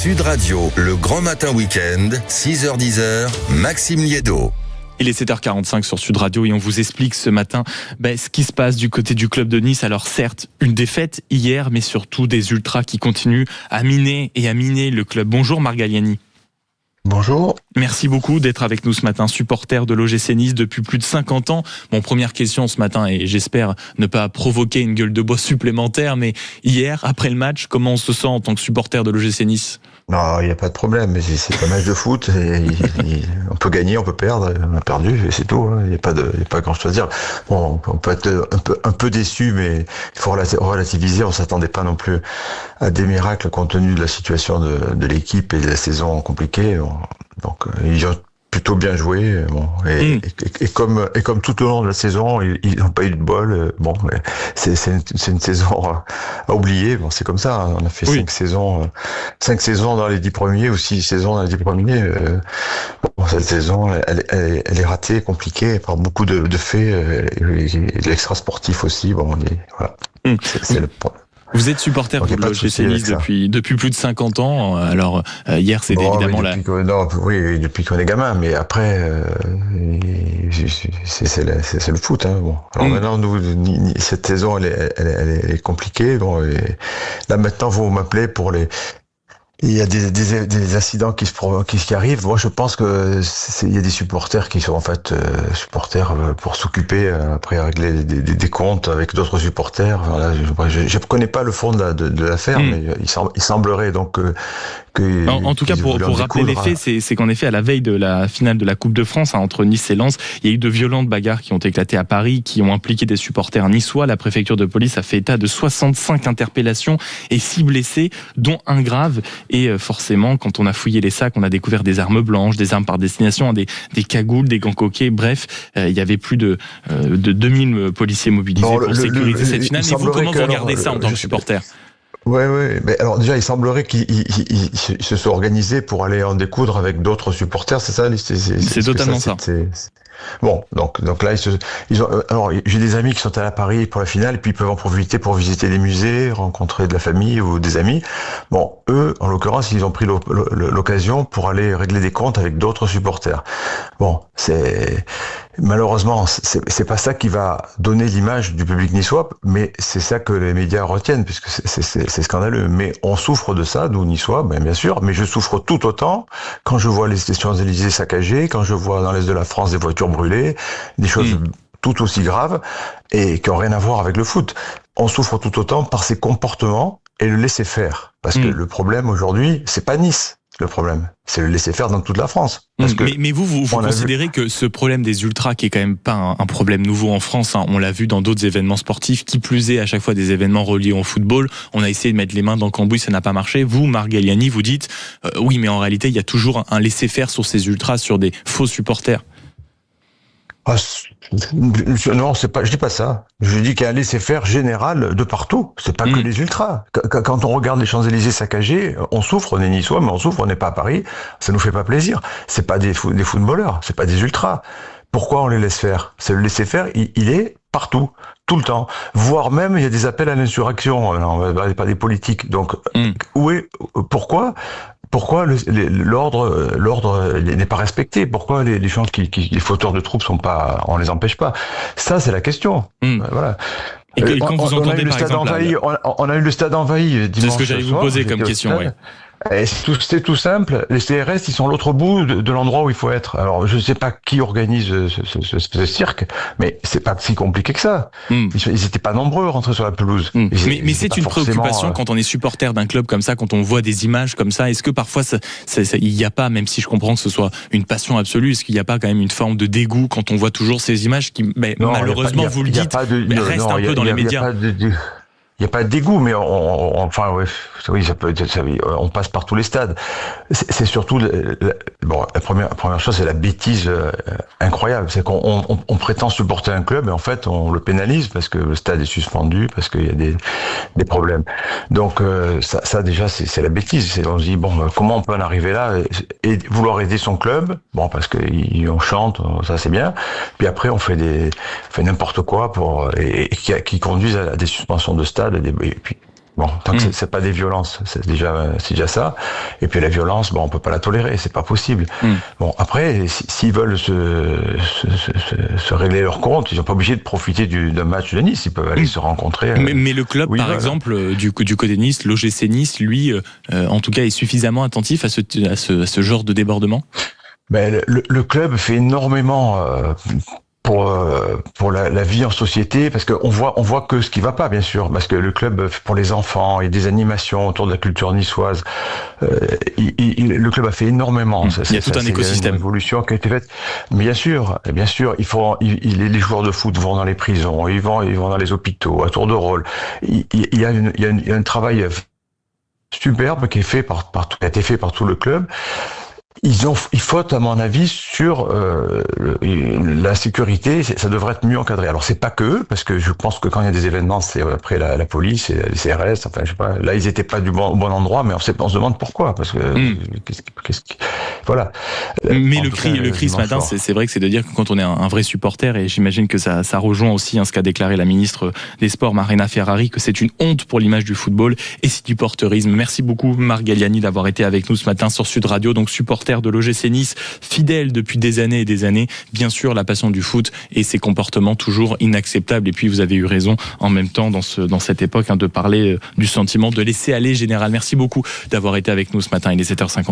Sud Radio, le grand matin week-end, 6h-10h, Maxime Liédo. Il est 7h45 sur Sud Radio et on vous explique ce matin ce qui se passe du côté du club de Nice. Alors certes, une défaite hier, mais surtout des ultras qui continuent à miner le club. Bonjour Marc Galliani. Bonjour. Merci beaucoup d'être avec nous ce matin, supporter de l'OGC Nice depuis plus de 50 ans. Bon, première question ce matin, et j'espère ne pas provoquer une gueule de bois supplémentaire, mais hier, après le match, comment on se sent en tant que supporter de l'OGC Nice ? Non, il n'y a pas de problème, c'est un match de foot, on peut gagner, on peut perdre, on a perdu, et c'est tout, il n'y a pas grand chose à dire. Bon, on peut être un peu déçu, mais il faut relativiser, on s'attendait pas non plus à des miracles compte tenu de la situation de l'équipe et de la saison compliquée. Donc, ils ont plutôt bien joué, et comme tout au long de la saison, ils n'ont pas eu de bol. C'est une saison à oublier. Bon, c'est comme ça. On a fait 5 saisons dans les 10 premiers ou 6 saisons dans les 10 premiers. Cette saison, elle est ratée, compliquée par beaucoup de faits et de l'extra sportif aussi. Voilà. C'est le point. Vous êtes supporter de l'OGC Nice depuis plus de 50 ans. Alors, hier, c'était évidemment depuis qu'on est gamin, mais après, c'est le foot. Alors maintenant, cette saison, elle est compliquée. Et là, maintenant, vous m'appelez pour les... Il y a des incidents qui arrivent. Moi, je pense que il y a des supporters qui sont en fait supporters pour s'occuper après régler des comptes avec d'autres supporters. Voilà, je connais pas le fond de l'affaire, mais il semblerait donc en tout cas, pour rappeler les faits, c'est qu'en effet, à la veille de la finale de la Coupe de France entre Nice et Lens, il y a eu de violentes bagarres qui ont éclaté à Paris, qui ont impliqué des supporters niçois. La préfecture de police a fait état de 65 interpellations et 6 blessés, dont un grave. Et forcément, quand on a fouillé les sacs, on a découvert des armes blanches, des armes par destination, des cagoules, des gants coquets. Bref, il y avait plus de 2000 policiers mobilisés pour sécuriser cette finale. Mais vous, comment vous regardez ça en tant que supporter ? Ouais. Mais alors déjà, il semblerait qu'ils se soient organisés pour aller en découdre avec d'autres supporters, c'est ça ? C'est totalement ça. Bon, donc là, ils ont. Alors, j'ai des amis qui sont allés à Paris pour la finale, et puis ils peuvent en profiter pour visiter des musées, rencontrer de la famille ou des amis. Bon, eux, en l'occurrence, ils ont pris l'occasion pour aller régler des comptes avec d'autres supporters. Bon, malheureusement, c'est pas ça qui va donner l'image du public niçois, mais c'est ça que les médias retiennent, puisque c'est scandaleux. Mais on souffre de ça, nous niçois, bien sûr, mais je souffre tout autant quand je vois les Champs-Élysées saccagées, quand je vois dans l'est de la France des voitures brûlées, des choses tout aussi graves et qui n'ont rien à voir avec le foot. On souffre tout autant par ces comportements et le laisser-faire. Parce que le problème aujourd'hui, c'est pas Nice. Le problème, c'est le laisser-faire dans toute la France. Parce que mais vous considérez que ce problème des ultras, qui est quand même pas un problème nouveau en France, on l'a vu dans d'autres événements sportifs, qui plus est à chaque fois des événements reliés au football, on a essayé de mettre les mains dans le cambouis, ça n'a pas marché. Vous, Marc Galliani, vous dites oui, mais en réalité, il y a toujours un laisser-faire sur ces ultras, sur des faux supporters. Non, je dis pas ça. Je dis qu'il y a un laisser-faire général de partout. C'est pas que les ultras. Quand on regarde les Champs-Élysées saccagés, on souffre, on est niçois, mais on souffre, on n'est pas à Paris. Ça nous fait pas plaisir. C'est pas des footballeurs, c'est pas des ultras. Pourquoi on les laisse faire ? C'est le laisser-faire, il est partout, tout le temps. Voire même, il y a des appels à l'insurrection. On va pas des politiques. Donc, pourquoi l'ordre n'est pas respecté ? Pourquoi les gens les fauteurs de troupes on les empêche pas ? Ça, c'est la question. Voilà. Et quand vous entendez par exemple, on a eu le stade envahi dimanche. C'est ce que j'allais vous poser comme question, oui. Et c'est tout simple. Les CRS, ils sont à l'autre bout de l'endroit où il faut être. Alors, je ne sais pas qui organise ce cirque, mais c'est pas si compliqué que ça. Ils n'étaient pas nombreux à rentrer sur la pelouse. Mais c'est une préoccupation quand on est supporter d'un club comme ça, quand on voit des images comme ça. Est-ce que parfois, il n'y a pas, même si je comprends que ce soit une passion absolue, est-ce qu'il n'y a pas quand même une forme de dégoût quand on voit toujours ces images qui, malheureusement, vous le dites, restent un peu dans les médias? Il n'y a pas de dégoût, mais oui, ça peut être, on passe par tous les stades. C'est surtout, la première chose, c'est la bêtise incroyable. C'est qu'on prétend supporter un club, et en fait, on le pénalise parce que le stade est suspendu, parce qu'il y a des problèmes. Donc, ça déjà, c'est la bêtise. On se dit, comment on peut en arriver là et vouloir aider son club? Parce qu'on chante, ça c'est bien. Puis après, on fait n'importe quoi et qui conduisent à des suspensions de stade. Et puis Bon, tant que c'est pas des violences, c'est déjà ça. Et puis la violence, bon, on peut pas la tolérer, c'est pas possible. Bon, après, s'ils veulent se régler leur compte, ils sont pas obligés de profiter d'un match de Nice. Ils peuvent aller se rencontrer. Mais le club, par exemple, du côté de Nice, l'OGC Nice, lui, en tout cas, est suffisamment attentif à ce genre de débordement. Ben, le club fait énormément pour la vie en société, parce qu'on voit que ce qui va pas, bien sûr, parce que le club, pour les enfants, il y a des animations autour de la culture niçoise. Le club a fait énormément. Il y a tout un écosystème. Une évolution qui a été faite. Mais bien sûr, les joueurs de foot vont dans les prisons, ils vont dans les hôpitaux, à tour de rôle. Il y a un travail superbe qui a été fait par tout le club. Ils faute, à mon avis, sur la sécurité. Ça devrait être mieux encadré. Alors c'est pas que eux, parce que je pense que quand il y a des événements, c'est après la police et les CRS. Enfin, je sais pas. Là, ils étaient pas au bon endroit, mais on se demande pourquoi. Parce que voilà. Mais le cri ce matin, c'est vrai que c'est de dire que quand on est un vrai supporter, et j'imagine que ça rejoint aussi ce qu'a déclaré la ministre des Sports, Marina Ferrari, que c'est une honte pour l'image du football et c'est du porterisme. Merci beaucoup, Marc Galliani, d'avoir été avec nous ce matin sur Sud Radio. Donc supporter de l'OGC Nice, fidèle depuis des années et des années. Bien sûr, la passion du foot et ses comportements toujours inacceptables. Et puis, vous avez eu raison en même temps dans cette époque de parler du sentiment de laisser aller général. Merci beaucoup d'avoir été avec nous ce matin. Il est 7h50.